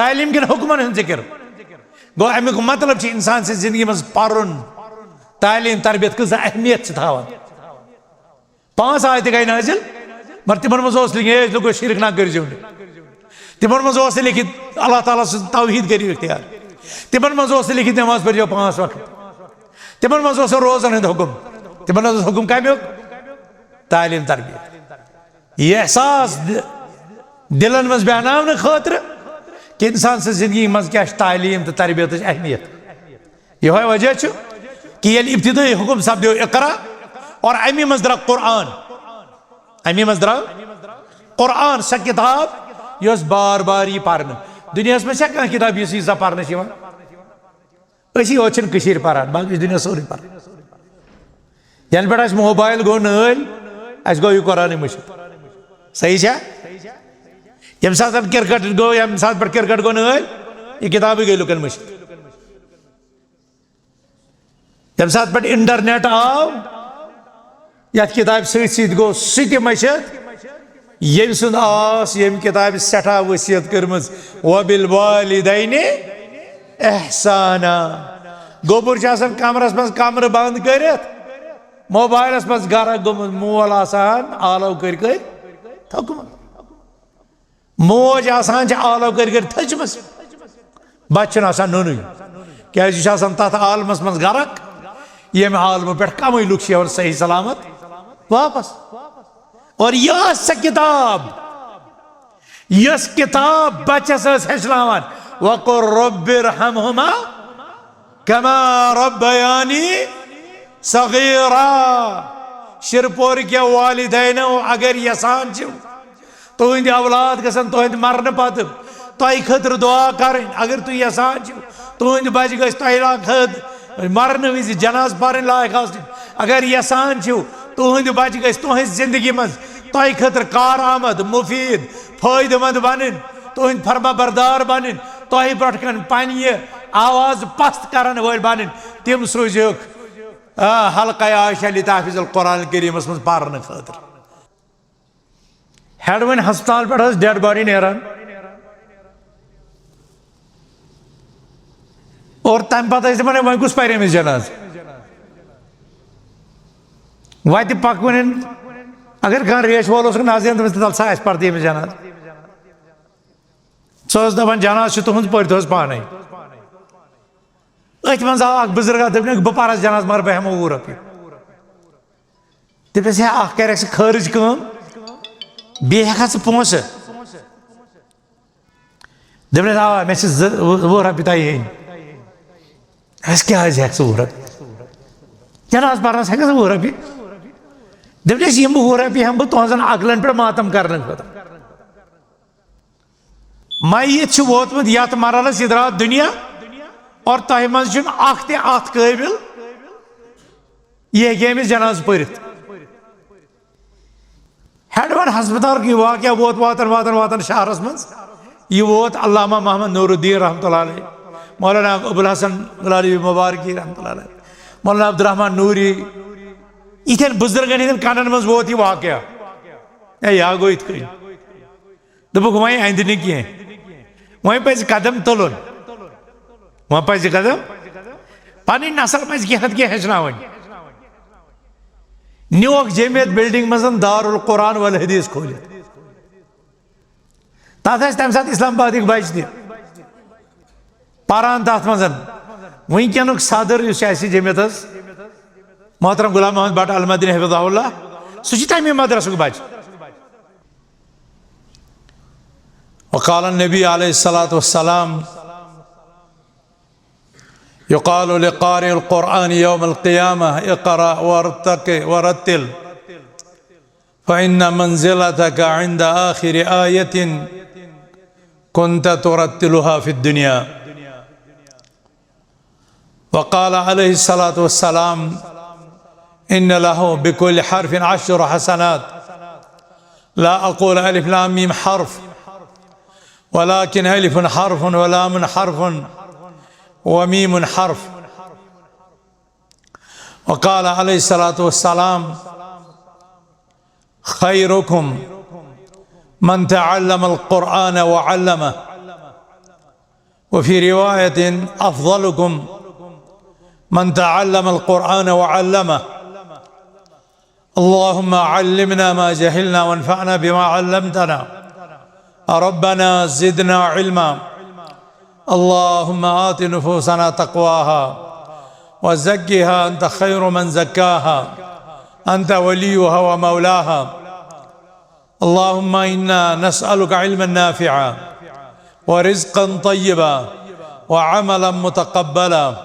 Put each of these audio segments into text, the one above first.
तालीम किन हुक्मन हन जिक्र गो अमुक मतलब इंसान से जिंदगी मज पर्न तालीम तरबियत कस अहमियत थावान 5 आयत गई नाजिल मगर तिमन मज लिखित लोगो शिरक ना कर तिमन मज लिखित अल्लाह ताला से तौहीद करियो इख्तियार तिमन मज लिखित नमाज पढ़ियो 5 वक्त तिमन मज रोजन हंद हुक्म तिमन मज हुक्म कमुक तालीम तरबियत यह एहसास दिलन मज बहनावन खतर कि इंसान से जिंदगी मज क्या तालीम तो तरबियत अहमियत यह वजह कि ये इब्तिदाई हुक्म सपदो इकरा और अमी मज द्रा कुरान अमी मज द्रा कुरान सा किताब यस बार बार यह पारन दुनिया में कह किताब यीजा पारन असी पारान बाकी दुनिया सोरी पार यन पे मोबाइल गो नल अस गो यह कुरान मुश्किल सही है यम साथ क्रिकेट गो यम साथ पे क्रिकेट गो नल यह किताब गई लुकन मुश्किल यम साथ पे इंटरनेट आव यथ किताब सत गो सह मशद यम सुन आस यम किताब सठा वसीयत कर्मज वबिल वालिदैन एहसाना गोबर कमरस मज कमर बंद कर मोबाइलस मज गर गोमुत मोल आसान आलो कर थोकम मोज आसान आलो कर थचमस बच्चन आसान नुन क्या तथ आलमस मज गरक यम आलम पे कम लुक सही सलामत वापस और यह किताब बच्चस हेचनावान वक़ुर रब्बिरहमहुमा कमा रब्बयानी सगीरा शिरपोर के वालिदैन अगर यसान तुंद औलाद गसन तुंद मरन पत तय खतर दुआ कर अगर तु यसान तुंद बच गस तह मरन विज जनाज पार लायक अगर यसान तुंद बच गस तुहज जिंदगी मज तय खतर कार आमद मुफीद फायदेमंद बन तुंद फरमा बरदार बन तह पे पन्य आवाज पस्त करन वल बन तम सोजुक हल्का आयशा लिताफिजुल कुरान करीमस मज पारन खतर हेड वन हस्पताल पे डेड बॉडी नेरान और तम पे वन कुछ पर जनाज वत पकवन अगर कह रेश वोल नाजन तल सा पर्द जनाज सह दपान जनाज तुहद पर्द पाने अथ मज आव बुजुर्ग दप बह पर जनाज मगर बह हेमो 20 रपये दपस कर खर्च कम बे हेका पोस दपस आ मे 20 रपये तह हेन क्या हेक 20 रपये जनाज परनस हेक 20 रपये दपस 20 रपये हम तुहन अकलन पे मातम करने खुद मैत वोतमुत यथ मरहलस यह द्राव दुनिया और तह मज अत काबिल यह हेमिस जनाज पर हेड वन हस्पताल की वाक़ वोत वातन शहरस मज यह वोत अल्लामा मोहम्मद नूरुद्दीन रहमतुल्लाह अलैह मौलाना अबुल हसन गुलाली मुबारकी रहमतुल्लाह अलैह मौलाना अब्दुर्रहमान नूरी इथन बुजुर्गन हंदन कनन मज वोत यह वाक़ यह गो इत दोपुक वह अंद न कह वह पज कदम तुलन वह पज कदम पन नसल पज कह हेचनावन न्योक जमियत बिल्डिंग मज दारुल कुरान वल हदीस खोलित तथ तम सात इस्लामाबाद बच पारान तथ मज वनक सदर जमियत मोहतरम गुलाम मोहम्मद भट्ट अल मदनी हफिज़हुल्लाह सह तमे मदरसुक बच वक़ाल नबी अलैहिस्सलातु वस्सलाम युक़ालु लिक़ारिइल क़ुरआन यौमल क़ियामह इक़रा वरत्तिल फ़इन्न मंज़िलतक इंद आखिर आयतिन कुन्त तुरत्तिलुहा फ़िद्दुनिया वक़ाल अलैहिस्सलातु वस्सलाम इन्न लहु बिकुल्लि हर्फ़िन 10 हसनात ला अक़ूलु अलिफ़ लाम मीम हर्फ़ वलाकिन अलिफ़ुन हर्फ़ुन व लामुन हर्फ़ुन व मीमुन हर्फ़ वक़ाल अलैहिस्सलातु वस्सलाम खैरुकुम मन तअल्लमल क़ुरआन व अल्लमह وفي رواية أفضلكم من تعلم القرآن وعلمه. اللهم علمنا ما جهلنا وانفعنا بما علمتنا. ربنا زدنا علما. اللهم آت نفوسنا تقواها وزكها أنت خير من زكاها أنت وليها ومولاها. اللهم إنا نسألك علما نافعا ورزقا طيبا وعملا متقبلا.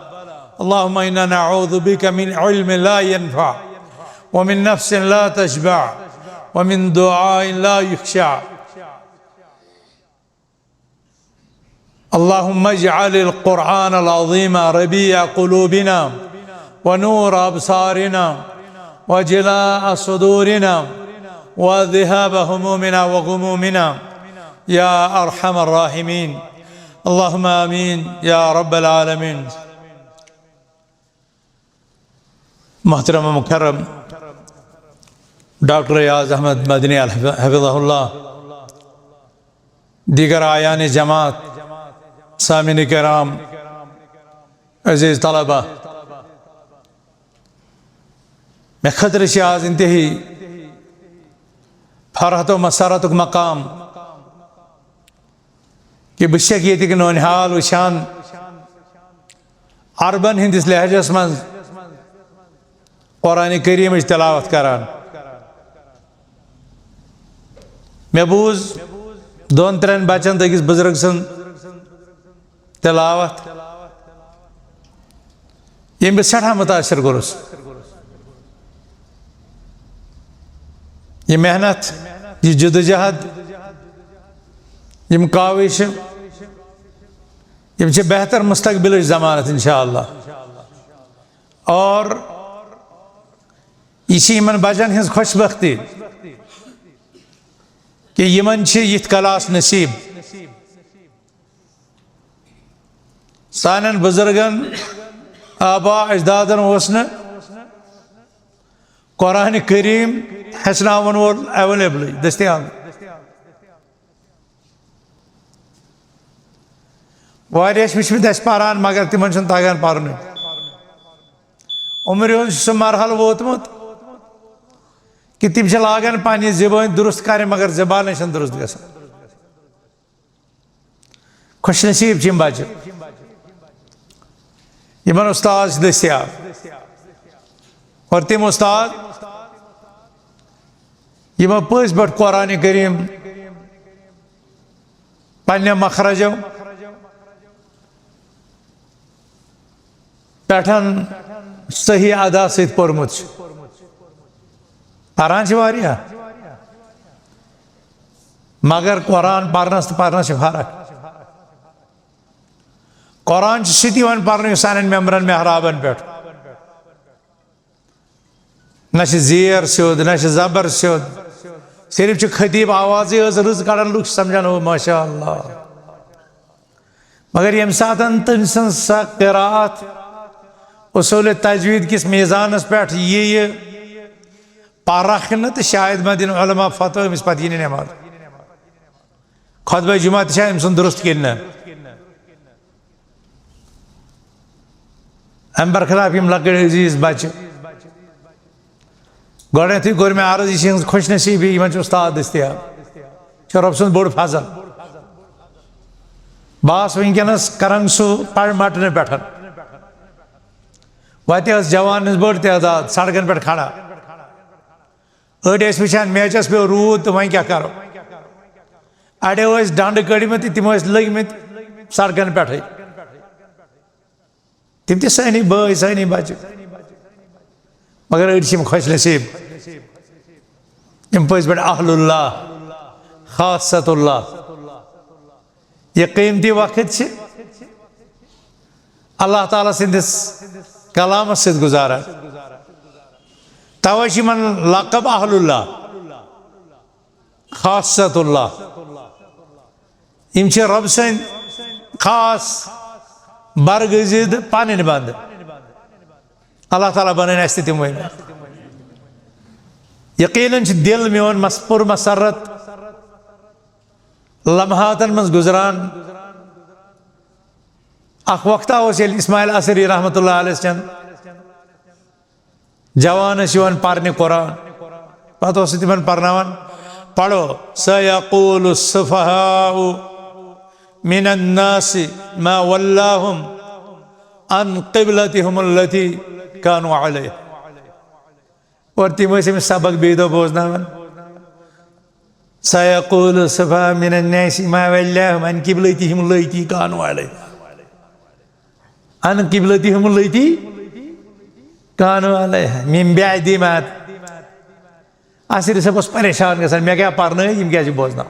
اللهم إنا نعوذ بك من علم لا ينفع ومن نفس لا تشبع ومن دعاء لا يخشع. اللهم اجعل القرآن العظيم ربيع قلوبنا ونور أبصارنا وجلاء صدورنا وذهاب همومنا وغمومنا يا أرحم الراحمين. اللهم آمين يا رب العالمين. محترم मुकर्रम डॉक्टर रियाज अहमद मदनी हफिज़हुल्लाह, दीगर आयान जमात, सामिन किराम, अज़ीज़ तलबा, मैं खतर से आज इंतही फरहत व मसरत मकाम कि बशक ये नौनिहाल वशान अरबन हिंदिस लहजस मज कुरान करीम तिलावत करान। मे बूज दोन त्रेन बचन अकिस बुजुर्ग सन तिलावत ये बह सठा मुतासर गोरुस। ये मेहनत, ये जदोजहद, यम काविश, यम बेहतर मुस्तकबिल जमानत इंशाअल्लाह। और इसी यमन बचन हज खुशबख्ती कि यमन यिथ कलास नसीब। सानन बुजुर्गन आबा अजदादन कुरान करीम हेचनावन वोल अवेलेबल दस्तियाब। वारियास वुचमत अस पारान मगर तिमन छन तगान पारन। उम्र हुंद सह मरहल वोतमुत कि तिम लागान पानी ज़बान दुरुस्त कर मगर ज़बान दुरुस्त ग। खुश नसीब बच्चे यमन उस्ताद दस्तियाब और तिम उस्ताद यम पज पे कुरान करीम पन्ने मखरजों पेठन सही अदा सहित पोरमुत पारान वारिया मगर कुरान पारनस तो पारनस फर्क। कुरान सती वन पारन सान मेम्बरन मेहराबन पे न ज़ेर स्योद न ज़बर स्योद सिर्फ खतीब आवाज रज कड़ान लुक समझान वो माशा अल्लाह। मगर यम सात तम सा क़िराअत उसूल तजवीद किस मीज़ानस पे ये पारख न तो शायद मा दिन उलमा फतवा अमिस पे यी नमाज खुतबा जुमा तम दुरुस्त कन अम बरखलाफ यम लकड़ अजीज बच्चे गोडनेथी कोर मे अर्ज यह खुश नसीबी इन उस्ताद दस्तियाब रब सुंद बोड़ फजल बास वनकस करान सह पड़ मटन पे वत जवान बड़ तादाद सड़कन पे खड़ा अड़ वुचान मैचस पे रूद तो वह क्या करो अड़ो डंड कड़मत तम लगमत सड़कन पे तम सानी बई सानी बच्चे मगर अड़ खुश नसीब पज पे अहलुल्लाह खासतुल्लाह ये कीमती वक्त अल्लाह ताला सिंदिस कलाम सत गुजारा तवे लकब अहलुल्लाह खासतुल्लाह यम रब सद खास बरगजिद पन बंद अल्लाह ताला बन तम वन यकीनन दिल मोन पुर मसरत लम्हातन मज गुजरान अख वक्ता इस्माइल असरी रहमतुल्लाह अलैह चंद जवान पर्ने कुरान पत तिमन पर्नावान पढ़ो सयक़ूलु सुफ़हाउ मिनन नासि मा वल्लाहुम अन क़िबलतिहुम अल्लती कानू अलैहा और तिम सबक बेदो बोजनावान सयक़ूलु सुफ़हाउ मिनन नासि मा वल्लाहुम अन क़िबलतिहुम अल्लती कानू अलैहा अन क़िबलतिहुम अल्लती कानू अलैहा मिन बअदि मा आसिर सब परेशान गसान मे क्या पर्न यम क्या बोजना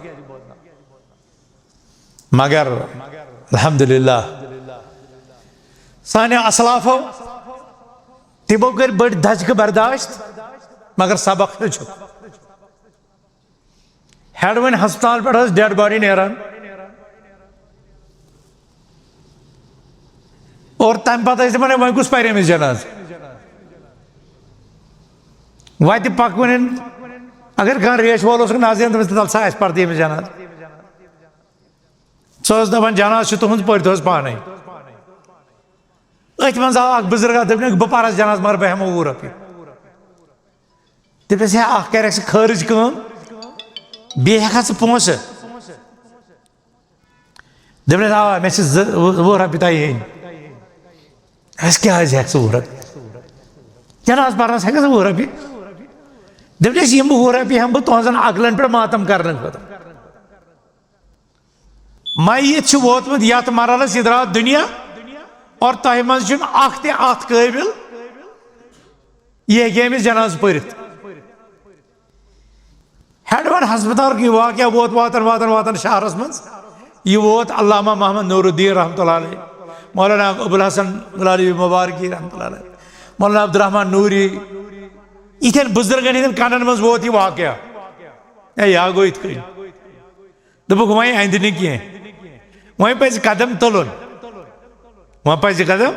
मगर अल्हम्दुलिल्लाह साने असलाफो तिमो कर बड़ धचक बर्दाश्त मगर सबक हेड वन हस्पताल पे डेड बॉडी नेरान और तम पे वन कुछ पे जनाज वत पकवन अगर कह रेश वोल नाजरीन तल सा पर्द जनाज सह दपान जनाज तुहद पर्द पाने अथ मज आव बुजुर्ग दप बह पर जनाज मगर बह हेमो 20 रपये दपस है कर खर्च कम बे हेका पोस दपस आ मे 20 रपये तह हेन क्या हेक 20 रपये जनाज परनस हेक 20 रपये दपस 20 रपये हम तुहन अकलन पे मातम करने मैत वोतमुत यथ मरहलस यह द्राव दुनिया और तह मज अत काबिल यह हेके Amish Jinnah's Perth head one हस्पताल की वाक़ वोत वातन शहरस मज यह वोत अल्लामा मोहम्मद नूरुद्दीन रहमतुल्लाह अलैह मौलाना अबुल हसन गुलाली मुबारकी रहमतुल्लाह अलैह मौलाना अब्दुर्रहमान नूरी इथन बुजुर्गन हंदन कनन मज वोत यह वाक़ यह गो इत दोपुक वह अंद न कह वह पज कदम तुलन वह पज कदम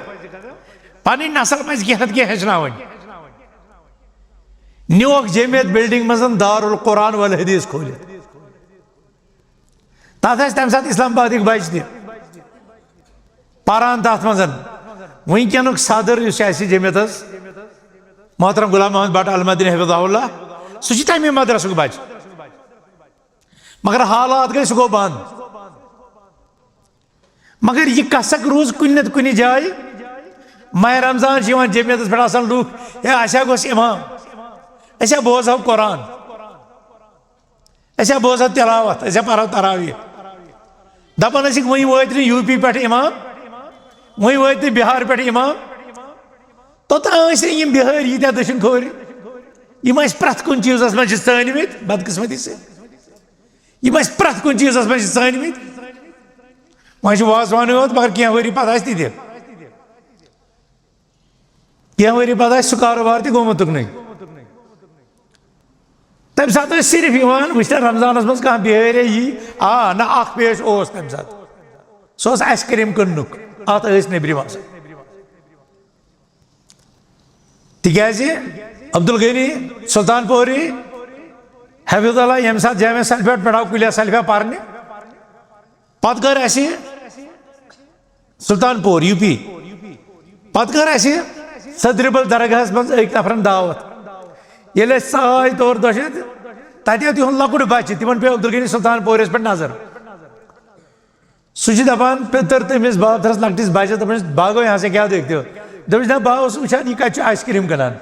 पन नसल पज कह हेचनावन न्योक जमियत बिल्डिंग मज दारुल कुरान वल हदीस खोलित तथ तम सात इस्लामाबाद बच पारान तथ मज वनक सदर जमियत मोहतरम गुलाम मोहम्मद भट्ट अलमदनी हफिज़हुल्लाह सह तमे मदरसुक बच मगर हालात गई सह गो बंद मगर यह कसक रोज कुन नत कुन जाए माह रमजान जमियत पे लूख असा गोस इमाम असा बोजो कुरान असा बोजो तिलावत असा पढ़ो तरावीह दपान वही वत यूपी पे इमाम वही वत बिहार पे इमाम तोतान बिहार यीत्या दक्षिण खोर यम प्रथ कुन चीज़स मज षानमित बदकिस्मती से यम प्रथ कुन चीज़स मज षानमित वह वाजवान योत मगर कह वरी पत कह वरी पत सह कारोबार तोमुत तुकन तम सात सिर्फ वुचन रमजानस मज कह बिहार यी आ ना पेश तम सात सह आइसक्रीम कन्नुक अत नबरिम तिकाज अब्दुल गनी सुल्तानपुरी हफिज़ुल्लाह यम सात जामिया सल्फिया पे कुलिया सल्फिया पर्ने पत कर सुल्तानपुर यूपी पत कर सदरबल दरगाह मज एक नफरन दावत ये साय तौर दह तत तिहद लकुट बच्चे तिमन पे अब्दुल गनी सुल्तानपुरस पे नजर सह दपान पितर तमिस बाबथरस लकटिस बच्चस दपान बागो यहाँ से क्या देखते हो दपस ना बह वुचान यह कत आइसक्रीम कनान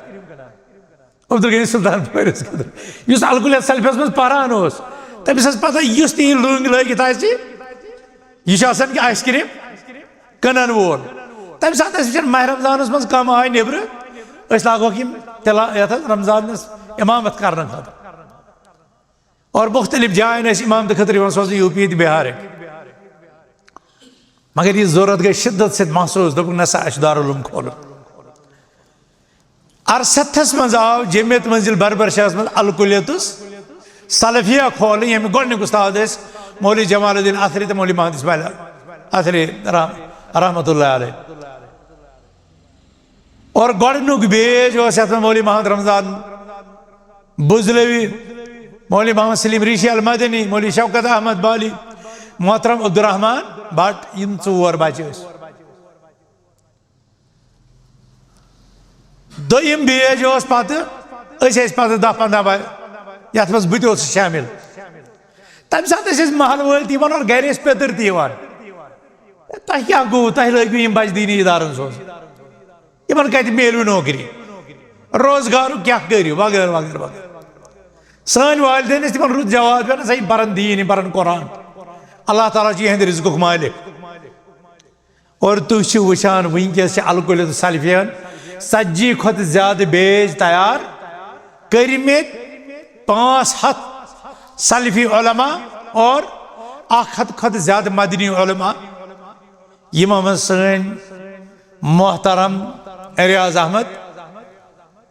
अब्दुल गनी सुल्तानपुरस अलकुलिया सल्फियस मज पारान तमिस पता इस ती लुंग लगित यह आइसक्रीम कनान वोल तम सात माह रमजानस मज कम आय नबर लागो रमजान इमामत करने खतर और मुख्तलिफ जायन इमामत खतर सोजन यूपी बिहार मगर यह जरूरत गई शिद्दत से महसूस दोपुक नसा दारुल उलूम खोल 68 मज आव जमियत मंजिल बरबर शहर मज अलकुलियतुस सलफिया खोल यम गोडनिक उस्ताद मौलवी जमालुद्दीन अथरी तो मौलवी मोहम्मद इस्माइल अथरी रहमतुल्लाह अलैह और गोडनुक बेज मौलवी मोहम्मद रमजान बुजलवी मौलवी मोहम्मद सलीम ऋषि अलमदनी मौलवी शौकत अहमद बाली मोहतरम अब्दुर्रहमान भट्ट इन 4 बच्चे दोयम बेज पत पत 10-15 यथ मज बत शामिल तम सात महल वल और गर पेतर तह क्या गो तह लगे बच दीनी इदारन सोज इन कत मेलू नौकरी रोजगार क्या करू वगैरह वगैरह वगैरह सन वालदेन तिम रुत जवाब सा परन दीन परन कुरान अल्लाह ताला यहद रिज़्क़ुक मालिक और तुम वुचान वनकस अलकुलत सल्फियन 70 खुत ज्यादा बेज तैयार करमित 500 सल्फी उलमा और 100 खुत ज्यादा मदनी उलमा यम सन मोहतरम रियाज अहमद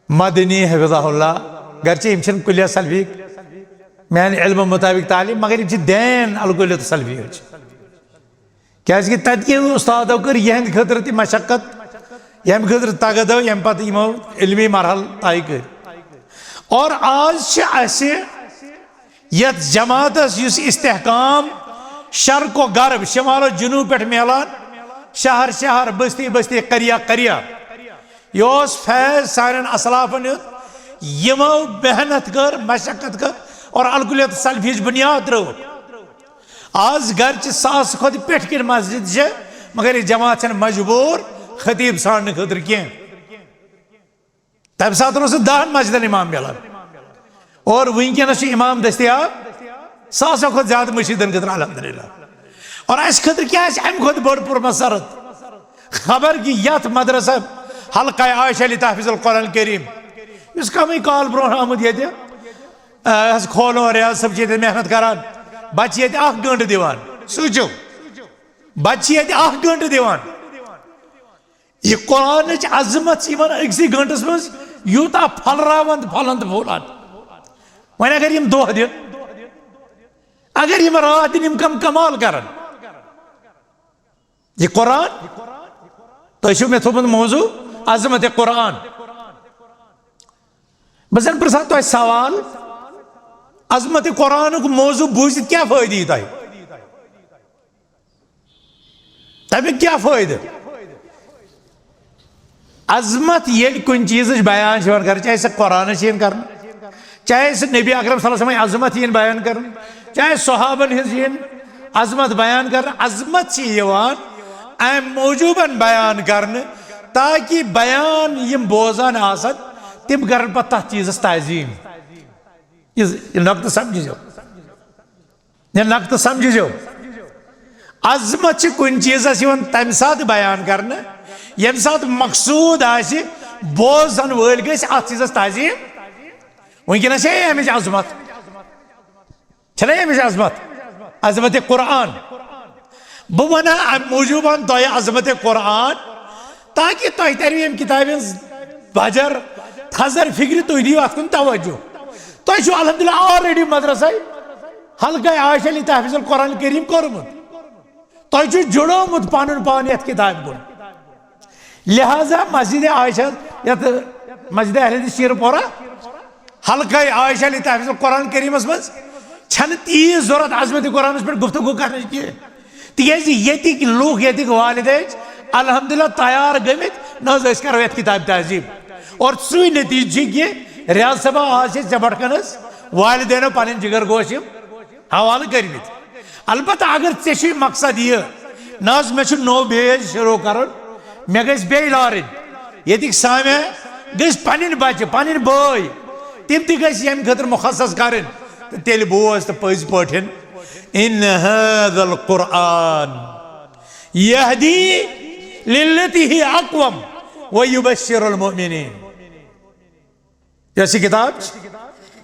मदनी हफिज़हुल्लाह गरचे कुलिया सल्फी मान इल्म मुताबिक तालीम मगर दैन अलकुलत सल्फी क्या तत उस्तादो कर यहद खतर मशक्कत यम खतर तगद यम पे यमो इल्मी मरहल तय कर और आज यत जमात इस्तेहकाम शर्क व गर्ब शमाल जुनूब पे मिलान शहर शहर बस्ती बस्ती करिया करिया यह फैज सान असलाफन यमो मेहनत कर मशक्कत कर और अलकुलत सल्फी बुनियाद त्रो आज घर 100 खुद पेट कर मस्जिद मगर यह जमात मजबूर खतीब सान खतर कह तम सात 10 मस्जिदन इमाम मिलान और वनकस इमाम दस्तियाब 100 खुद ज्यादा मस्जिदन खतर अल्हम्दुलिल्लाह और अस खतर क्या अम खुद बड़ पुर मसरत खबर कि यथ मदरसा हल्का आयशा तहफीज़ुल कुरान करीम इस कम काल ब्रो आमुद ये खोलो रियाज सब मेहनत करान बच्चे 1 घंटे दिवान सोचो बच्चे 1 घंटे दिवान यह कुरान अजमत अक्सी घंटस मज यूता फलरावन फलन फूलान वन अगर यम दह दिन अगर यम रात दिन कम कमाल करान यह कुरान तो मे थोपत मौजू अजमत कुरान बस प्रसा तुम सवाल अजमत कुरान मौजू बूझ क्या फायदे तुम तमिक क्या फायदे अजमत ये कुन चीज बयान कर चाहे सह कुरान कर चाहे सह नबी अकरम सल्लल्लाहु अलैहि वसल्लम अजमत बयान कर चाहे सहाबन हिज अजमत बयान कर अजमत अम मौजूबन बयान कर ताकि बयान यम बोजान आसन तिम कर तथ चीज़ ताजीम नक्त समझो नक्त समझो अजमत कुन चीज़ तम सात बयान कर यम सात मकसूद बोजन वल गई अत चीज़ ताजीम वनकस अमिच अजमत अमिच अजमत अजमत कुरान बह वन मूजूबन तुह अजमत कुरान ताकि तुह तरव यम किताब बजर थजर फिक्र तुह दिव अत तवज्जो तुह अल्हम्दुलिल्लाह ऑलरेडी मदरसा हल्का आयशा तहफीज़ुल कुरान करीम कोरमुत तुह जुड़ोमुत पन पान ये किताब कुन लिहाजा मस्जिद आयशा यत मस्जिद अहले शीरपोरा हल्का आयशा तहफीज़ुल कुरान करीमस मज तीज जरूरत अजमत कुरान पे गुफ्तगू कर तिक लूख ये वालिद अल्हम्दुलिल्लाह तैयार गमित न करो ये किताब तहजीब और सू नतीज कि रियाज साहब आज बटकन वालिदेनो पन जिगर गोश हवाल कर अलबत्ता अगर ऐ मकसद यह न मे नो बेज शुरू कर मे गई बे लारन ये सामे गई पन बच्चे पन बई तम तम खतर मुखसस कर तेल बोज तो पज पे इन हाज़ल कुरान यहदी लिल्लती ही अक़वम व युबश्शिरुल मुमिनीन यह किताब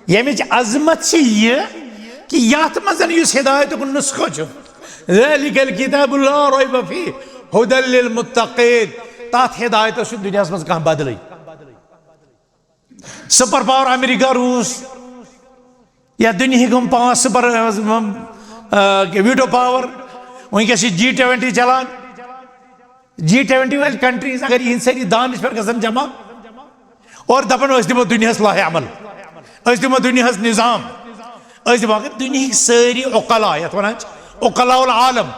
यमिच अजमत यह कि यथ मज हिदायत नुस्खो ज़ालिकल किताबु ला रैब फीह हुदल लिल मुत्तक़ीन तथ हिदायत दुनिया मज कह बदल सुपर पावर अमेरिका रूस या दुनिया 5 सुपर वीटो पावर वनकस G20 चलान G20 वाली कंट्रीज अगर इन सारी दानिश पर गजन जमा और दपन दिमो दुनिया लाहे अमल दिमो दुनिया निज़ाम दिमो दुनिया सारी उकला ये वन उकलाउल आलम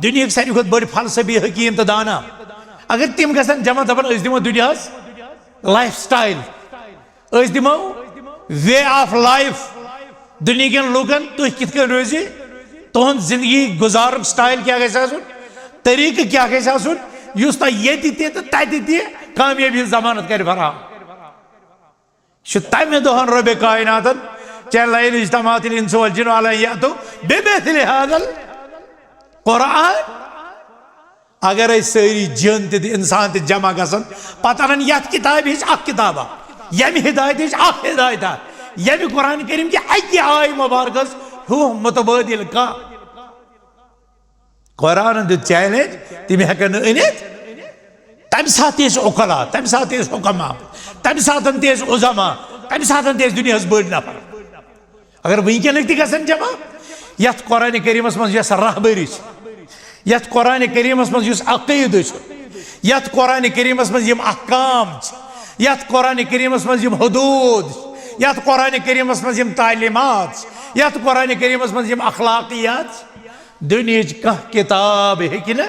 दुनिया सारी खुद बड़ फलसफी हकीम तो दाना अगर तम गन जमा दपन दिमो दुनिया लाइफ स्टाइल दिमो वे ऑफ लाइफ दुनिया लूकन तुम कित रोजी तुहद जिंदगी गुजार स्टाइल क्या तरीक क्या युस तह कामयाबी जमानत कर फराम तमें दोहन रब कायनात चैन इज्तमात इंस वल जिन अलैहि बिमिथलि हाज़ल कुरान अगर सारी जिन इंसान जमा गसन पता अन ये किताब किताबा यम हिदायत हिदायत यम कुरान करीम कि अकि आय मुबारक हु मुतबादिल का कुरान दित चैलेंज तम हेकन अनित तम साथ उकला तम साथ हुकमा तम साथ उजमा तम साथ दुनिया बड़ नफर अगर वनकन तन जमा ये कुरान करीमस मज रहबरी ये कुरान करीमस मज अकीद ये कुरान करीमस मज अहकाम ये कुरान करीमस मज हदूद ये कुरान करीमस मज तालीमात ये कुरान करीमस मज अखलाकियात दुनिया कह किताब हेकिन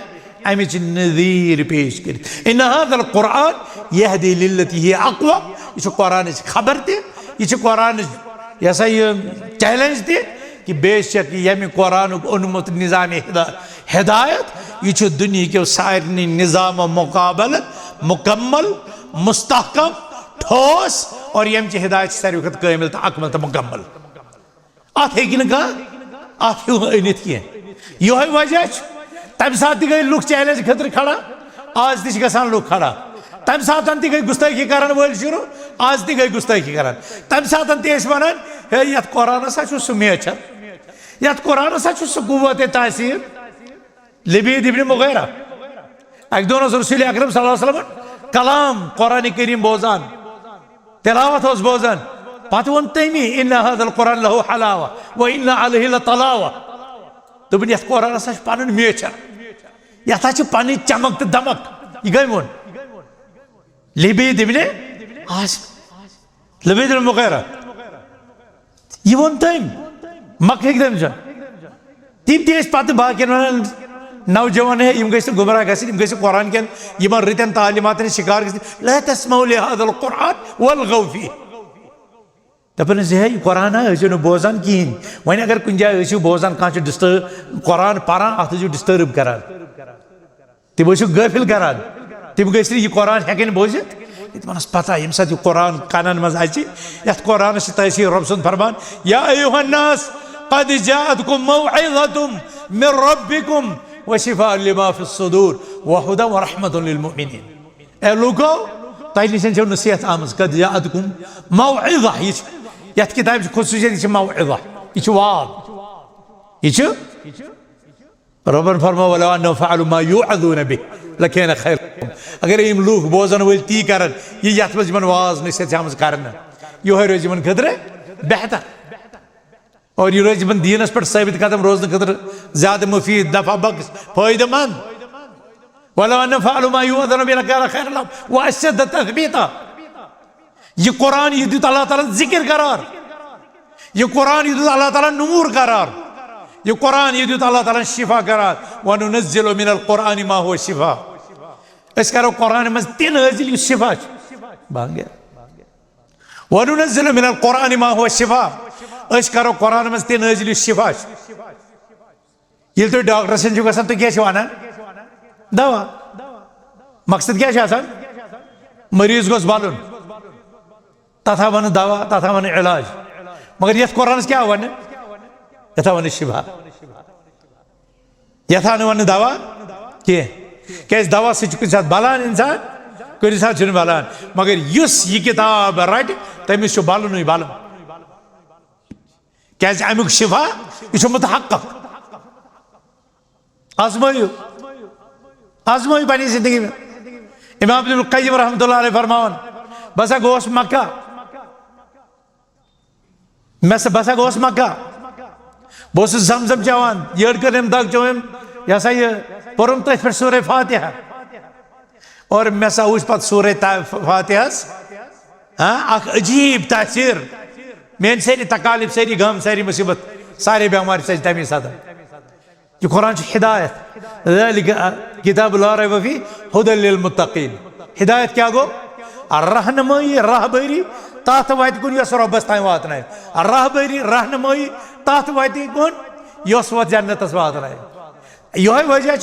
अमिच नज़ीर पेश कर इन हाज़ल कुरान यहदी लिल्लती ही अक़वम यह कुरान खबर तह कुरान यह चैलेंज तह कि बेशक यम कुरान ओनमुत निज़ाम हिदायत यह दुनिया के सारे निज़ाम मुकाबल मुकम्मल मुस्तहकम ठोस और यम हिदायत सारे खुद कामिल तो अकमल तो मुकम्मल अत हेकिन कह अत अनित कह यह वजह तम सात गई लुक चैलेंज खतर खड़ा आज ग लुक खड़ा तम सात गई गुस्ताखी करान वल शुरू आज गई गुस्ताखी करान तम सात वन हे ये कुरान सह मेचर ये कुरान सह कुव्वत तासीर लबीद इब्न मुगीरा अक दोन रसूल अकरम सल्लल्लाहु अलैहि वसल्लम कलाम कुरान करीम बोजान तिलावत बोजान पत वो तमी इन्ना हाज़ल कुरान लहु हलावा व इन्ना अलैहि लतलावा दोपन ये कुरान पन मेचर ये पन चमक तो दमक यह गई वो लबीद इब्न लबीद इब्न मुगीरा यह वो तम मक हे तम तम पत बाकी नौजवान है गम गुमराह गम कुरान कन रितन तालीमात शिकार ला तस्मऊ लिहाज़ल कुरान वल्गौ फीह दपन हे कुरान नो बोजान कहें वन अगर कुछ जाए बोजान कह डिस्टर्ब कुरान पारान अत डिस्टर्ब करान तम गाफिल करान तम गई यह कुरान हेकन बोजित वनस पता ये सात कुरान कानन मज अ कुरान तसीर रब सुन फरमान या अय्युहन्नास क़द जाअतकुम मौइज़तुम मिन रब्बिकुम व शिफ़ाअ लिमा फ़िस्सुदूर व हुदन व रहमतुन लिलमुमिनीन ए लोगो तह नश नसीहत आमज क़द जाअतकुम मौइज़ा ये किताब खुसूसियत मौइज़ा यह वाल यह रबन फरमा वलौ अन्नहुम फ़अलू मा युअज़ून बिहि लकान खैरन लहुम अगर यम लूक बोजन वल ती करन ये मज वाज नसीहत आमज करन यह रोज खतर बेहतर और यह रोज दीनस पे साबित कदम रोजन खतर ज्यादा मुफीद दफा बख्श फायदेमंद वलौ अन्नहुम फ़अलू मा युअज़ून बिहि लकान खैरन लहुम व अशद्द तथबीता यह कुरान यह दित अल्लाह ताला जिक्र करार यह कुरान यह दित अल्लाह ताला नूर करार यह कुरान यह दित अल्लाह ताला शिफा करार व नुनज़्ज़िलु मिनल कुरानि मा हुवा शिफा अस करो कुरान मज तीन नाज़िल यह शिफा बांगे व नुनज़्ज़िलु मिनल कुरानि मा हुवा शिफा अस करो कुरान मज तीन नाज़िल यह शिफा ये तो डॉक्टर सन गसान तो क्या वन दवा मकसद क्या मरीज गोस बलुन तथा वन दवा तथा वन इलाज मगर ये कुरान क्या वन यथा वन शिफा यथा वन दवा क्या दवा सह बलान इंसान कुछ सात बलान मगर युस यह किताब रट तमिस बलन बलन क्या अमुक शिफा यह मुतहक्क आजमायु आजमायु पनी जिंदगी में इमाम इब्न क़य्यिम रहमतुल्लाह अलैह फरमान बसा गोस मक्का बसा गोस मक्का बहुत जमजम चवान यड़ कर दग चोम यह सा यह पुरम तथ पे सूरह फातिहा और मे सा वुच पत सूरह फातिहस अख अजीब तासीर मेन सारी तकालिफ सारी गम सारी मुसीबत सारे बेमार सज तमी सदा यह कुरान हिदायत ज़ालिका किताब ला रैब फीह हुदल लिल मुत्तकीन हिदायत क्या गो रहनुमाई रहबरी तथ वात कुन यस रब्बस ताम वातन रहबरी रहनुमाई तथ वात कुन यस वत जन्नतस वातन यह वजह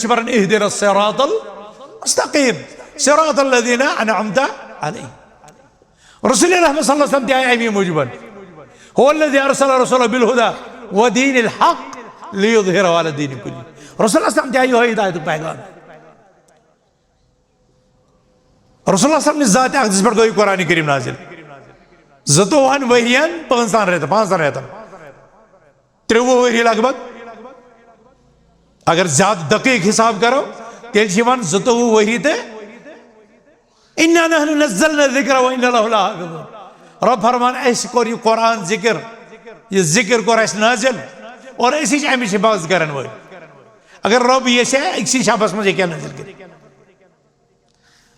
परान इहदिना सिरातल मुस्तकीम सिरातल लज़ीना अनअमता अलैहिम रसूल रहमत सल्लल्लाहु अलैहि वसल्लम ते अमी मूजबन हुवल्लज़ी अरसल रसूलहु बिल हुदा व दीनिल हक लियुज़हिरहु अला दीनि कुल्ली रसूल सल्लल्लाहु अलैहि वसल्लम ते हिदायत पैगाम रसूल सल्लल्लाहु अलैहि वसल्लम ज़ात अक़दस पर गई कुरान करीम नाज़िल ज़तोहन वहियन 5 रेतन 30 वरी लगभग अगर ज्यादा दकीक हिसाब करो तेल 2 वही ते इन्ना नहनु नज़्ज़लना ज़िक्र व इन्ना लहु लहाफ़िज़ून रब फरमान ऐसे कोर ये कुरान जिक्र ये जिक्र कोर ऐसे नाज़िल और ऐसी अमी बाज करन वो अगर रब ये अक्सी शबस मज क्या नाज़िल कर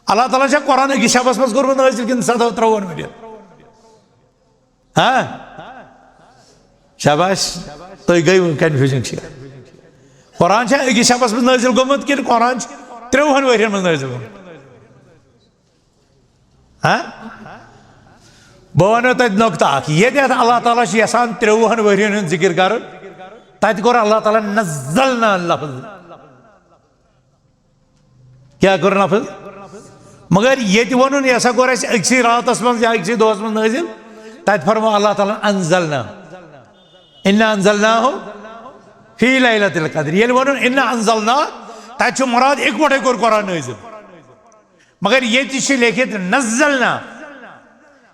अल्लाह ताला कुरान अक्स शबस मज कोरमुत नाज़िल कि 153 वरियन हाँ शाबाश तो गई कन्फ्यूजन कुरान अक्स शबस मज नाज़िल गोमुत कि कुरान 53 वरियन मज नाज़िल गोमुत हाँ बह वो तक नुकता ये अल्लाह ताला यसान 53 वरियन जिक्र कर तत कोर अल्लाह ताला नज़्ज़लना लफ्ज़ क्या कोर लफ्ज़ मगर ये वन यसा कोर अक्सी रातस मज या अक्सी दोहस मज नाज़िल तत फरमा अल्लाह ताला अनज़लना इन्ना अनज़लनाहु फी लैलतिल क़द्र ये वन इन्ना अनज़लना तत मुराद इकवटे कोर कुरान नाज़िल मगर ये लिखित नज़्ज़लना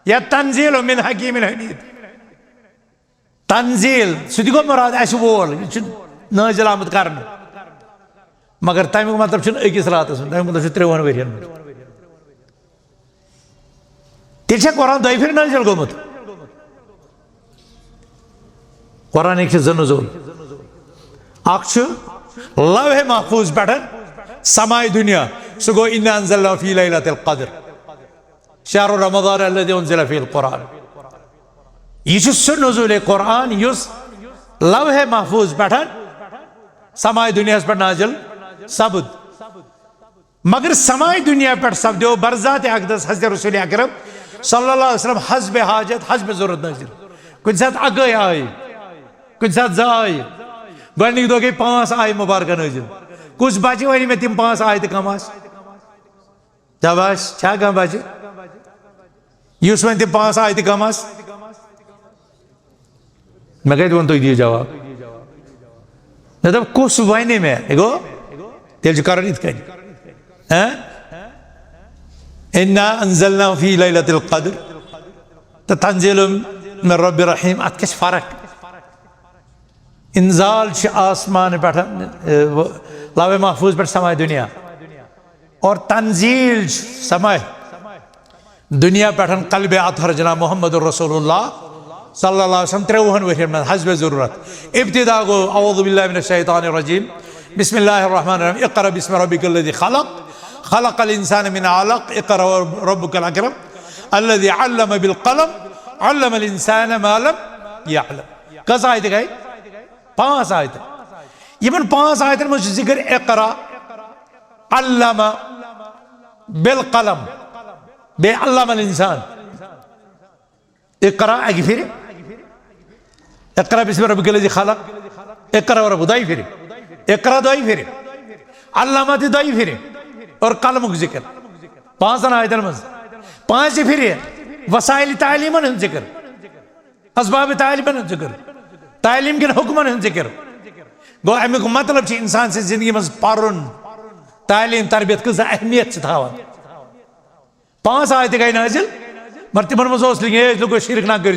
या तंजील मिन हकीमिन हमीद तंजील सह गो मुराद अस वोल नाज़िल आमत कर मगर तमिक मतलब अकिस रातस तमिक मतलब 53 वरियन तेल कुरान 2 फिर नाज़िल गोमुत कुरान ज़नुज़ुल लौहे महफूज पे समाई दुनिया सह गो इन्ना अनज़लनाहु फी लैलतिल क़द्र शहर रमज़ान अल्लज़ी उन्ज़िला फ़ीहिल क़ुरआन यह सह नुज़ूल कुरान युस लौहे महफूज पे समाई दुनिया पे नाज़िल सपद मगर समाई दुनिया पे सपदो बरज़ात अक़दस हज़रत रसूल अकरम सल्लल्लाहु अलैहि वसल्लम हस्ब हाजत हस्ब ज़रूरत नाज़िल कुछ साथ अगई आई कुछ साथ ज आई गई दो गई 5 आय मुबारक नाज़िल कुछ बचे वन मे तम 5 आय तो कम शाबाश छा कह बचे युस वन तम 5 आय तो कम मे कत वो तुम दियो जवाब मे दप कुस वन मे गो तेल कर इन्ना अनज़लनाहु फी लैलतिल क़द्र तो तंज़ीलुम मिन रब्बिर रहीम अत क्या फ़र्क इंजाल आसमान पे लौहे महफूज पे समाए दुनिया और तंजील समाए दुनिया पे कल्ब अतहर जना मोहम्मद रसूलुल्लाह सल्लल्लाहु अलैहि वसल्लम 53 वरियन में हस्ब ज़रूरत इब्तिदा गो औज़ु बिल्लाहि मिनश शैतानिर रजीम बिस्मिल्लाहिर रहमानिर रहीम इक़रा बिस्मि रब्बिकल लज़ी खलक़ खलक़ल इंसान मिन अलक़ इक़रा रब्बुकल अकरम अल्लज़ी अल्लम बिल क़लम अल्लमल इंसान मा लम यअलम कस आयत गई 5 आयत यमन 5 आयतन मज जिक्र इक़रा अल्लमा बिल क़लम बे अल्लमल इंसान इक़रा आगे फिर इक़रा बिस्मि रब्बिकल लज़ी खलक़ इक़रा और बुदाई फिर इक़रा दाई फिर अल्लमा ती दाई फिर और कलम जिक्र 5 आयतन मज 5 फिर वसाइल तालीमन जिक्र असबाब तालीमन जिक्र तालीम के हुक्मन जिक्र गो अमुक मतलब इंसान से जिंदगी मज पर्न तालीम तरबियत कस अहमियत थावान 5 आयत गई नाज़िल मगर तिमन मज लिखित शिरक ना कर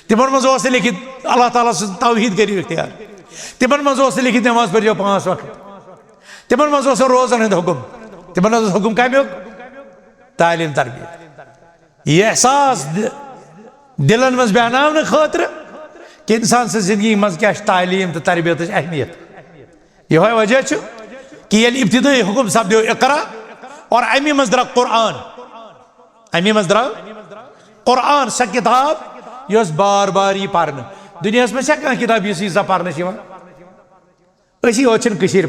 तिमन मज लिखित अल्लाह ताला तौहीद करियो इख्तियार तिमन मज लिखित नमाज पढ़ो 5 वक्त तिमन मज रोजन हंद हुक्म तिमन मज हुक्म कमुक तालीम तरबियत यह एहसास दिलन मज बहनावन खतर कि इंसान से जिंदगी मज क्या तालीम तो तरबियत अहमियत यह वजह कि ये इब्तिदाई हुक्म सपदो इक़रा और अमी मज द्रा कुरान अमी मज द्रा कुरान सा किताब यस बार बार यह पारन दुनिया में कह किताब यीजा पारन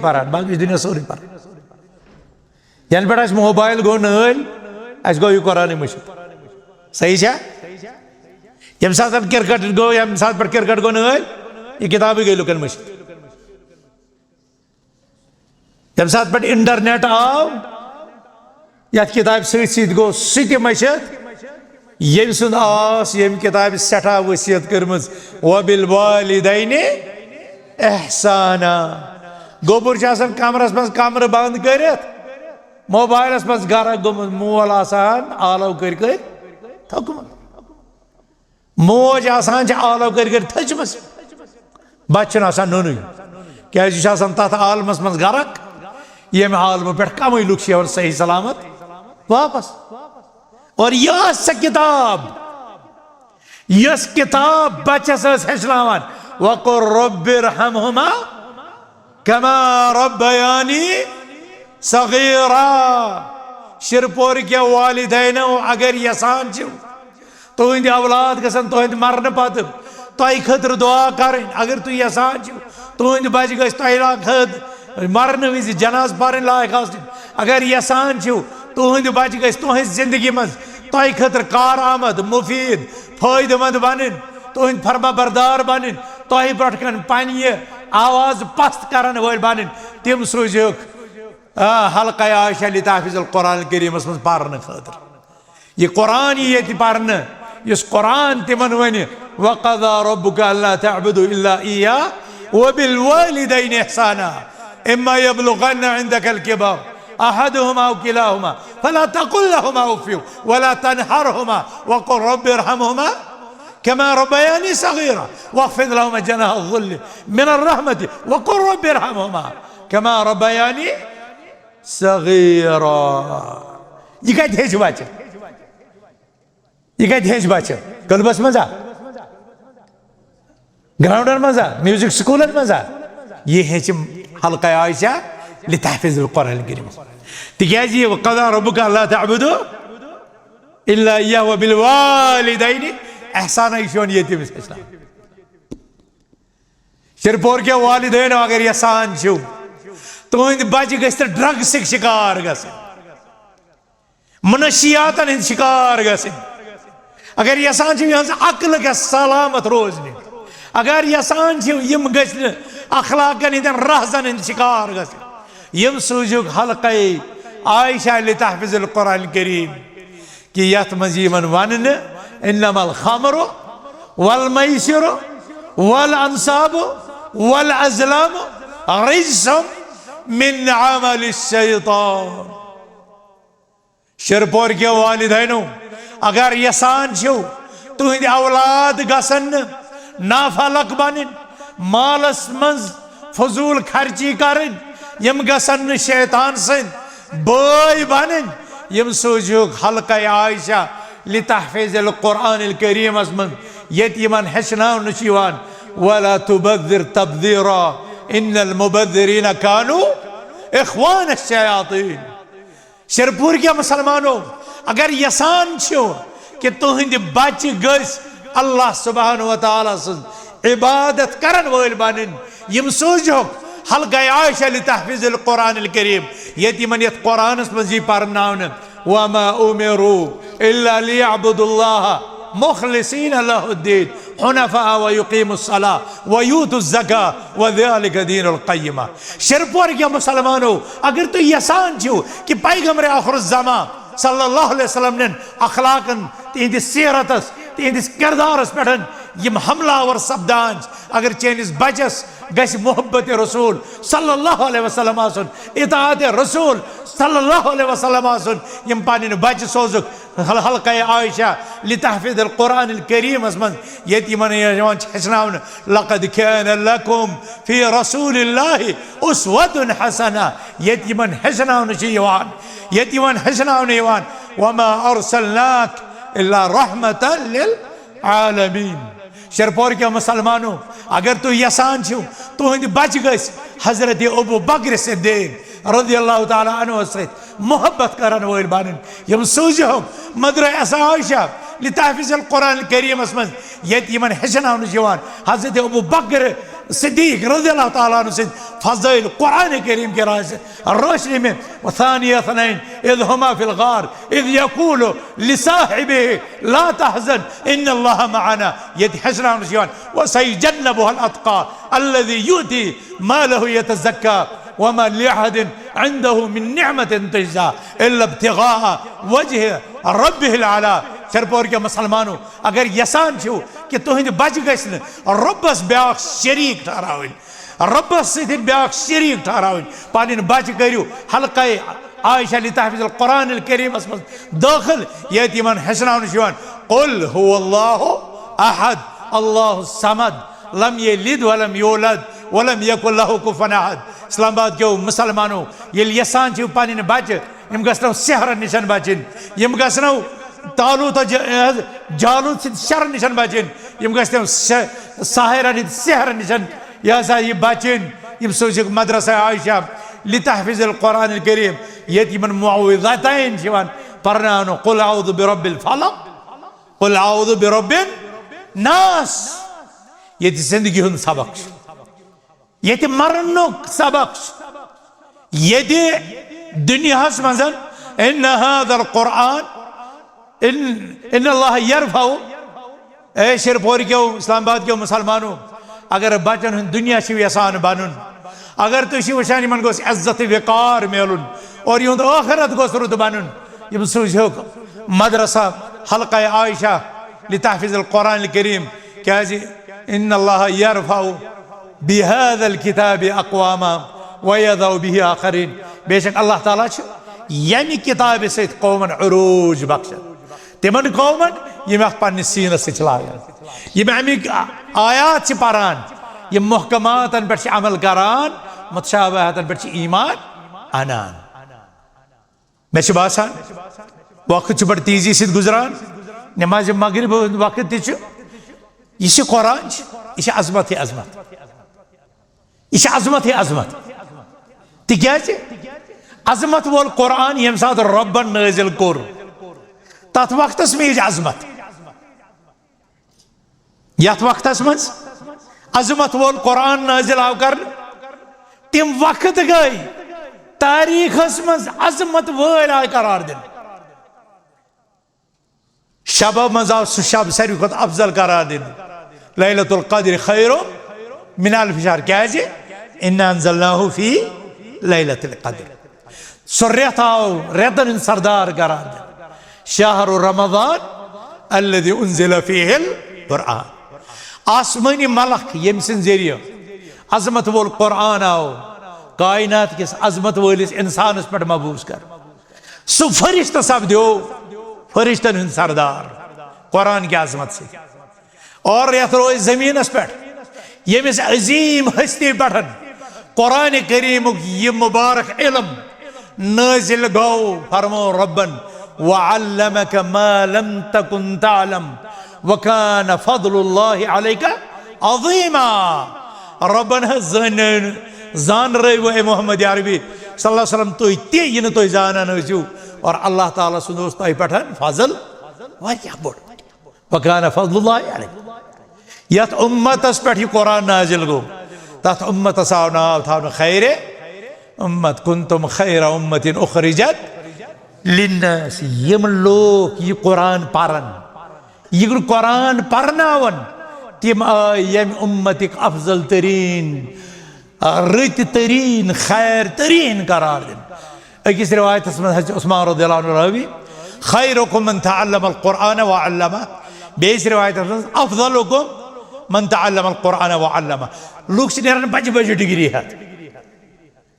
पारान बाकी दुनिया सोरी पारान यन पे मोबाइल गो नल अस गो यह कुरान मुश्त सही है यम सात क्रिकेट गो यम सात पे क्रिकेट गो नल यह किताब गई लुकन मुश्त यम सात पे इंटरनेट आव ये किताब सत गो सह मशत यम सुन आस यम किताब सठा वसीयत कर्म वबिल वालिदैन एहसाना गोबर कमरस मज कमर बंद कर मोबाइलस मज गर गोमुत मोल आसान आलव कर थोकमुत मोज आसान आलव कर थचमस बच्चे नोन क्या तथ आलमस मज गरक यम आलम पे कम लुक सही सलामत वापस और यह किताब बच्चस हेचनावान वकुर रब्बिरहमहुमा कमा रब्बयानी सगीरा शिरपोर के वालिदैन अगर यसान तुंद औलाद गसन तुंद मरन पत तय खतर दुआ कर अगर तु यसान तुंद बच गस तय मरन विज जनाज पारन लायक अगर यसान तुंद बच गस तुहज जिंदगी मज तय खतर कार आमद मुफीद फायदेमंद बन तुंद फरमा बरदार बन तह पे पन्य आवाज पस्त करन वल बन तम सूझुक हल्का आयशा लिताफिजुल कुरान करीमस मज पारन खतर यह कुरान ये पारन इस कुरान तिमन वन वक़ज़ा रब्बुका अल्ला तअबुदु इल्ला इय्या व बिल वालिदैन इहसाना इम्मा यबलुगन्ना इंदकल किबर अहदुहुमा अव किलाहुमा फला तकुल लहुमा उफ़ वला तनहरहुमा वक़ुल रब्बि इरहमहुमा कमा रब्बयानी सगीरा वख़्फ़िद लहुमा जनाह अज़-ज़ुल्ल मिन अर्रहमति वक़ुल रब्बि इरहमहुमा कमा रब्बयानी सगीरा यह कत हेच बच्चे क्लबस मजा ग्राउंडन मजा म्यूजिक स्कूल मजा यह हेच हल्का आयशा लिताहफिजुल कुरान करीम तिकाज वक़ज़ा रब्बुका अल्ला तअबुदु इल्ला इय्याहु व बिल वालिदैन एहसाना यशोन यतीम शिरपोर के वालिदैन अगर यसान तुंद बच गस ड्रग शिकार मनशियातन हिंद शिकार अगर यसान अकल ग सलामत रोजने अगर यसान यम गस अखलाकन हिंद रहजन हिंद शिकार यम सूझुक हल्का आयशा लिताहफिजुल कुरान करीम कि यथ मज वन इन्नमल खमरु वल मैसिरु वल अंसाबु वल अज़लामु रिज्सुम मिन अमलि शैतान शिरपोर के वालिदैनो अगर यसान तुंद औलाद गसन नाफलक बन मालस मज फजूल खर्ची करन यम गसन शैतान सन बय बन यम सूझुक हल्का आयशा लिताहफिजुल कुरान करीम मन यत यमन हेचनावन वला तुबद्दिर तबदीरा इन्नल मुबद्दिरीन कानू इख्वान अश-शयातीन शिरपुर के मुसलमानों अगर यसान कि तुहंद बच गस अल्लाह सुब्हानहु व तआला इबादत करन वल बन यम सूझुक हल्का आयशा लिताहफिजुल कुरान करीम यत यमन यत कुरानस मज परनावन वमा उमिरू इल्ला लियअबुदुल्लाह मुखलिसीन लहुद्दीन हुनफा व युकीमुस्सलाह व यूतुज़्ज़का व ज़ालिका दीनुल क़य्यिमा शिरपोर के मुसलमानों अगर तु यसान कि पैगंबर आखिरुज़्ज़मा सल्लल्लाहु अलैहि वसल्लम ने अखलाकन तिहंदिस सीरतस तिहंदिस किरदारस पे यम हमलावर सपदान अगर चेनिस बचस गस मोहब्बत रसूल सल्लल्लाहु अलैहि वसल्लम आसन इताअत रसूल सल्लल्लाहु अलैहि वसल्लम आसन यम पानिन बच सोजुक हल्का आयशा लिताहफिजुल कुरान करीम मन यत यमन हेचनावन लक़द कान लकुम फी रसूलिल्लाहि उस्वतुन हसना यत यमन हेचनावन यत यमन हेचनावन वमा अरसलनाक इल्ला रहमतन लिल आलमीन शिरपोर के मुसलमानों अगर तु यसान तुहंद बच गस हजरत अबू बकर सिद्दीक रज़ियल्लाहु ताला अन्हु सहित मोहब्बत करन वल बन यम सूझुक मदर आयशा लिताहफिजुल कुरान करीम मन यत यमन हेचनावन हजरत अबू बकर صديق رضي الله تعالى عنه فضائل القرآن الكريم के रोशनी में وثاني اثنين إذ هما في الغار إذ يقول لصاحبه لا تحزن إن الله معنا يتحسن نشيان وسيجنبها الأتقى الذي يؤتي ماله يتزكى وما لأحد عنده من نعمة تجزى إلا ابتغاء وجه ربه العلا شرپور के मुसलमानों अगर यसान छो कि तुहिंद बच गसन रब्बस ब्याख शरीक ठहरावन रब्बस सद ब्याख शरीक ठहरावन पानिन बच करियो हल्का आयशा लितहफिज कुरान करीम दाखिल यतिमन हसनान शिवान कुल हुवल्लाहु अहद अल्लाहु समद लम यलिद वलम यूलद वलम यकुल लहु कुफुवन अहद इस्लामाबाद के मुसलमानों ये यसान छो पानिन बच यम गसनो सहर निशन बचिन यम गसनो तालूत जालूत शर निशन बचिन यम गस्तेम साहिरा सहर निशन यासा ये बचिन यम सोच मदरसा आयशा लितहफिज कुरान करीम यतिमन मुअव्विज़तैन शिवान परनानो कुल अऊज़ु बिरब्बिल फलक कुल अऊज़ु बिरब्बिन नास ये जिंदगी हुन सबक ये मरनुक सबक ये दुनिया मजन इन हाज़ल कुरान इन अल्लाह यरफाउ ए शेरपोर के इस्लामाबाद के मुसलमानों अगर बचन दुनिया से यसान बनन अगर तुम वशान इन गोस इज्जत वकार मिलन और युद आखिरत गोस रुत बनन यम सोचो मदरसा हल्का आयशा लितहफिज कुरान करीम क्या जी इन अल्लाह यरफाउ बिहाज़ल किताब अक़वामा व यज़उ बिही आखरीन बेशक अल्लाह ताला यमि किताब सत कौमन उरूज बख्शत तिमन कौमन यम पन्निस सीनस लागान यम अमिक आयात पारान यम मुहकमातन पे अमल करान मुतशाबहतन पे ईमान अनान मे बासान वक्त बड़ तेजी से गुजरान नमाज मगरिब वक्त यह कुरान यह अजमत ही अजमत यह अजमत ही अजमत तिक्याज अजमत वोल कुरान यम साथ रब्बन नाजिल कोर तथ वक्त में अजमत यथ वक्त मज अजमत वोल कुरान नाजिल आव कर तम वक्त गई तारीख मज अजमत वल आय करार दिन शब मज आव सह शब सारी खुद अफजल करार दिन लैलतुल क़द्र खैरु मिन अल्फ़ि शहर क्या इन्ना अंज़लनाहु फी लैलतुल क़द्र सो रेत आव रेतन सरदार करार दिन शहरु रमज़ान अल्लज़ी उन्ज़िल फ़ीहिल क़ुरआन आसमानी मलक यम सिंद ज़रिया अजमत वोल कुरान आओ कायनात किस अजमत वलिस इंसानस पे मबूस कर सो फरिश्ता सपदो फरिश्तन हुंद सरदार कुरान की अजमत से और यथ रोज जमीनस पे यमिस अजीम हस्ती पे कुरान करीम यह मुबारक इल्म नाजिल गो फरमो रब्बन वअल्लमक मा लम तकुन तअलम वकान फज़लुल्लाहि अलैका अज़ीमा रब्बन जान रहे वो मोहम्मद अरबी सल्लल्लाहु अलैहि वसल्लम तुई ते इन तुई जानन हो और अल्लाह ताला सुनोस तुई पठन फजल वाया बोल वकान फज़लुल्लाहि अलैका यत उम्मतस पे कुरान नाजिल गो तथ उम्मतस आव नाव थाव खैर उम्मत कुंतुम खैर उम्मतिन उखरिजत लिन्नास यम लोग ये कुरान पारन ये कुरान परनावन तिम यम उम्मतिक अफजल तरीन रत तरीन खैर तरीन करार दिन अकिस रिवायत हज़रत उस्मान रज़ियल्लाहु अन्हु रावी खैरुकुम मन तअल्लमल कुरान व अल्लमा बेस रिवायत अफज़लुकुम मन तअल्लमल कुरान व अल्लमा लोग नेरन बज बज डिग्री है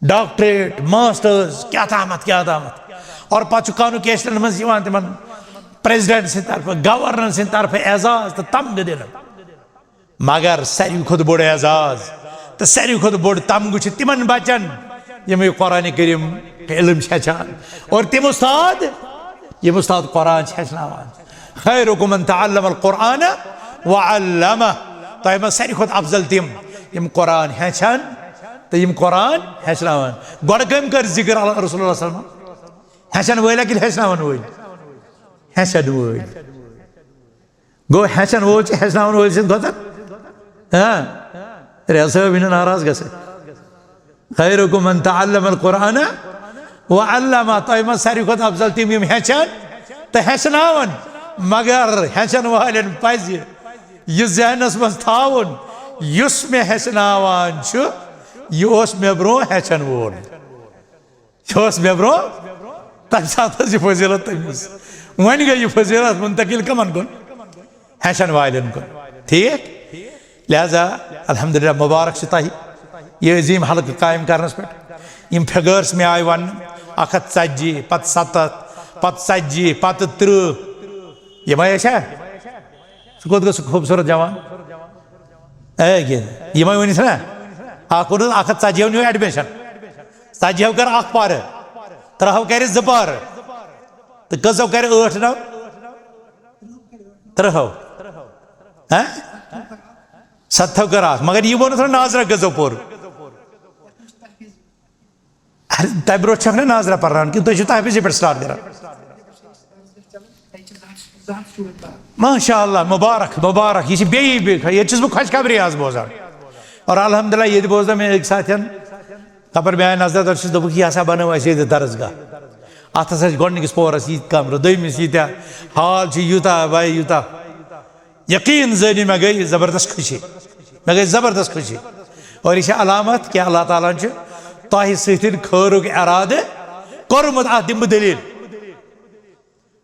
डॉक्टरेट मास्टर्स क्या तामत और पाचु कॉन्वोकेशन मज तिमन प्रेसिडेंट सिंद तरफ गवर्नर सिंद तरफ एजाज तो तमग दिन मगर सारी खुद बोड़ एजाज तो सारी खुद बोड़ तमगु तिमन बचन यम कुरान करीम इल्म हेचान और तिम उस्ताद यम उस्ताद कुरान हेचनावान खैरुकुम मन तअल्लमल कुरान व अल्लमा तयम सारी खुद अफजल तिम यम कुरान हेचान तो यम कुरान हेचनावान गोड़ कम कर जिक्र रसूलुल्लाह सल्लल्लाहु अलैहि वसल्लम हेचन वल कि हेचनावान वल हेचन वल गो हेचन वो हेचनावान वल सिंद गोतन हाँ رياسة بين ناراض قصة خيركم من تعلم القرآن وعلم طيب ساري كنت أفضل تيم يوم هشان تهشناون مگر هشان والن بايزي يزانس بس تاون يسمع هشناوان شو يسمع برو هشان وون يسمع برو طيب ساتس يفوزيلات تيمس وين جاي يفوزيلات منتقل كمان كون هشان والن كون ठीक لهذا الحمد لله مبارك شتاي يزيم حلق قائم كارنس पे يم فigures में आए वन अखत सज्जी पत सतत पत सज्जी पत त्रु ये मैं ऐसा सुकोत का खूबसूरत जवान ये मैं वही ना आकुर अखत सज्जी न्यू एडमिशन सज्जी कर आख पार तरह कर जपार तो कसो कर आठ ना तरह हैं सत्थव कर आख मगर ये बोलो थोड़ा नाजरा गजोपुर तबरो छकने नाजरा पर रहा क्यों तो जो ताकि से पर स्टार्ट दे रहा माशाअल्लाह मुबारक मुबारक ये बेबी ये चीज़ बुख खुशखबरी आज बोझा और अल्हम्दुलिल्लाह ये बोझा में एक साथ हैं तपर बयान नज़र दर्श दो बुखी ऐसा बने हुए ऐसे दरजगा आता सच गॉड निकस पोर सीट काम रुदई में सीटा हाल ची यूता भाई यूता यकीन ज़नी में गई ज़बरदस्त खुशी में गई ज़बरदस्त खुशी और इसे अलामत क्या अल्लाह ताला ने ताहि सिथिन खरुक इरादे कर्मत आदिम दलील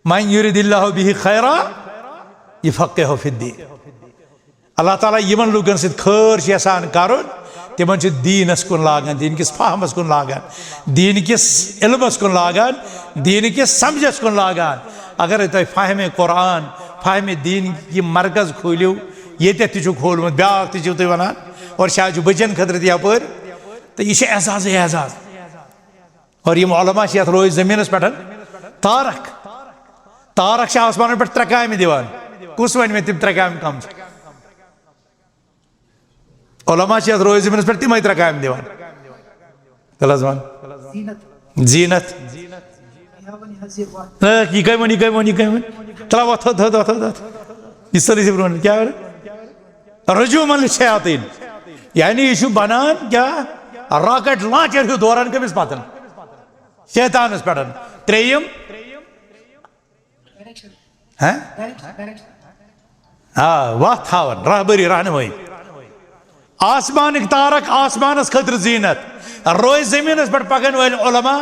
मन युरिदिल्लाहु बिही खैरा यफक्किहु फिद्दीन अल्लाह ताला यमन लोगन सित खैर यसान करुन तिमन छ दीनस कुन लागन दीन किस फहमस कुन लागन दीन किस इल्मस कुन लागन दीन किस समझस कुन लागन अगर तय फहमे कुरान फहमे दीन की मरकज खोलियो ये छु खोलमत ब्याक छु तय वनान और शायद बचन खतर यपर तो यह एहसास एहसास और यम उलमा रोज जमीन पे तारक तारक आसमान पे त्रे काम दिवान कुस वन मे तिम त्रे काम कम उलमा रोज जमीन पे तिम त्रे काम दिवान गलजमान जीनत ये कमन चला वथ इस क्या रजूमन शयातीन यानी यह बनान क्या रॉकेट लॉन्चर हूँ दौरान कमिस पतन शैतानस पे त्रेयम वह थावन रहबरी रहनुमाई आसमान तारक आसमानस खतर जीनत रोज जमीन पे पकन वाल उलमा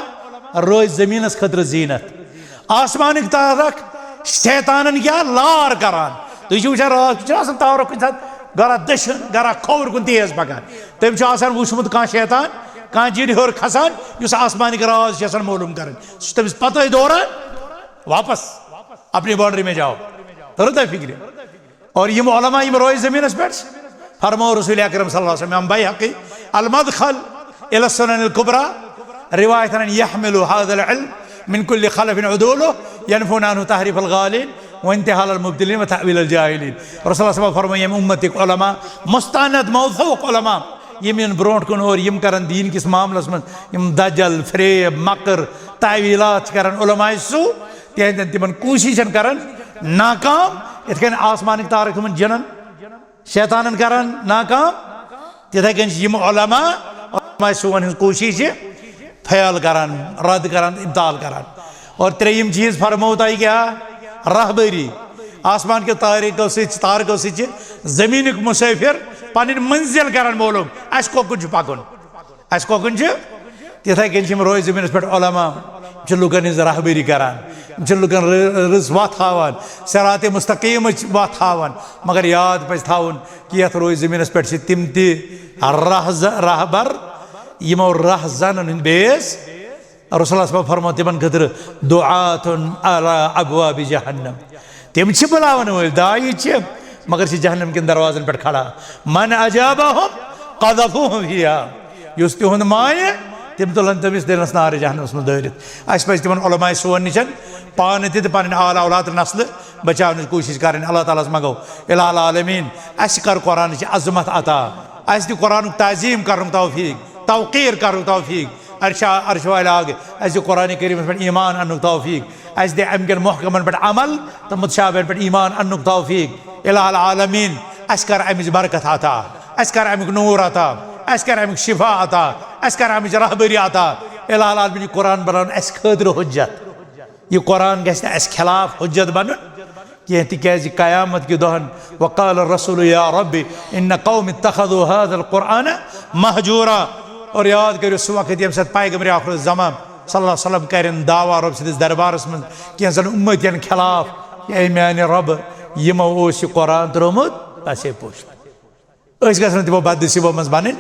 रोज जमीन खतर जीनत आसमान तारक शैतानन क्या लार करान तो यह रात तारक गरा दशन गरा खोर कुन तेज पकान तम वुचमुत कह शैतान कह जिन हर खसान उस आसमानिक राज मालूम कर तमिस पत दौरान वापस अपनी बाउंड्री में जाओ रुत फिक्र और यम उलमा यम रोज जमीन पे फरमो रसूल अकरम सल्लल्लाहु अलैहि वसल्लम बैहक़ी अल मदखल इला सुनन अल कुबरा रिवायतन यहमिलु हाज़ल इल्म मिन कुल्लि खलफिन उदूलु यनफून अन्हु तहरीफ अल गालिन वंतहाल अल मुब्तिलीन व तअवील अल जाहिलीन रसूल सल्लल्लाहु अलैहि वसल्लम फरमाए उम्मती उलमा मुस्तनद मौसूक उलमा यम ब्रोट कुन और यम करन दीन किस मामलस में यम दजल फ्रेब मकर तावीलात करन उलमा सु तेहन तिमन कोशिश करन नाकाम इतकन आसमानिक तारक मन जनन शैतानन करन नाकाम तिथे कन यम उलमा सुवन कोशिश फैल करन रद्द करन इब्ताल करन और त्रेयम चीज फरमौता क्या रहबरी आसमान के तारकों से जमीन मुसाफिर पन मंजिल करान मालूम अस कोकुन पकुन अस कोकुन तिथे कन रोज जमीन पे उलमा लुकन हज रहबरी करान लुकन रज वत हावान सरात मुस्तकीम वत हावान मगर याद पज थावन कि ये रोज जमीन पे तिम रहबर यमो रहजन बेस रसूल फरमा तिमन खतर दुआतुन अला अबवाब जहन्नम तिम बुलावन वल दाई मगर जहन्नम के दरवाजन पे खड़ा मन अजाबहुम क़ज़फ़ूहुम फ़ीहा युस तिहुंद माने तिम तुलन तमिस दिलस नार जहन्नम में दरित अस पज तिमन उलमा सोन निशन पान ति पन आल औलाद नस्ल बचावन कोशिश कर अल्लाह ताला मगो इलाल आलमीन अस कर कुरान अजमत अता अस दि कुरान ताजीम कर तौफीक तौक़ीर कर तौफीक अर्श वालाग अस कुरान करीम पे ईमान अनु तौफीक अस दे अमकन महकमन पे अमल तो मुतशाबिहन पे ईमान अनु तौफीक इलाल आलमीन अस कर अमिज बरकत अता اس کر امیک نور عطا اس کر امیک شفا عطا اس کر امچ رہبری عطا الہ العالمین یہ قرآن بناون اس خاطر حجت یہ قرآن گژھِ نہٕ اس خلاف حجت بنُن کینٛہہ تِکیازِ قیامت کہِ دۄہن وقال الرسول یا رب ان قوم اتخذوا هذا القرآن مہجورا اور یاد کٔرِو سُہ وقت ییٚمہِ ساتہٕ پیغمبر آخر الزمان صلی اللہ علیہ وسلم کرن دعوا رب سٕنٛدِس دربارس منٛز کینٛژن اُمتین خلاف اے میانہِ رب یِمو اوس یہِ قرآن ترٛوومُت پسے پوٚشت أسۍ گژھن نہٕ تِمو بدنصیٖبو منٛز بنٕنۍ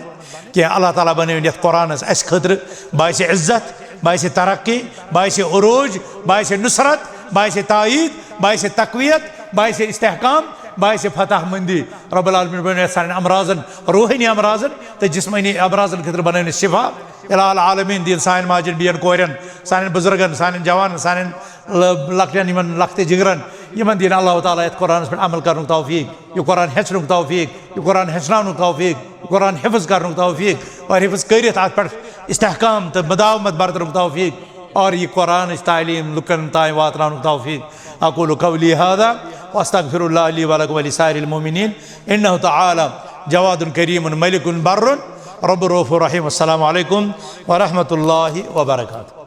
کینٛہہ اللہ تعالیٰ بنٲوِن یتھ قرآنس اسہِ خٲطرٕ باعثِ عزت باعثِ ترقی باعثِ عروج باعثِ نصرت باعث تایید باعث تقویت باعث استحکام باعث فتح مندی رب العالمین بنٲوِن سانٮ۪ن امراضن روحٲنی امراضن تہٕ جسمٲنی امراضن خٲطرٕ بنٲوِن شفا الہ العالمین دِیِن سانٮ۪ن ماجٮ۪ن بیٚین کورٮ۪ن سانٮ۪ن بُزرگن سانٮ۪ن جوانن سانٮ۪ن لۄکٹٮ۪ن یِمن لۄکٹہِ جگرن یِمن دِیِن اللہ تعالیٰ یتھ قرآنس پٮ۪ٹھ عمل کرنُک توفیٖق یہِ قرآن ہیٚچھنُک توفیٖق یہِ قرآن ہیٚچھناونُک توفیٖق یہِ قرآن حِفظ کرنُک توفیٖق اور حِفظ کٔرِتھ اتھ پٮ۪ٹھ استحکام تہٕ مداومت برتنُک توفیٖق اور یہِ قرآنٕچ تعلیٖم لُکن تانۍ واتناونُک توفیٖق اقول قولی هذا واستغفر الله لي ولكم ولسائر المؤمنين انه تعالى جواد كريم ملك بر رب رؤوف رحيم. السلام عليكم ورحمة الله وبركاته.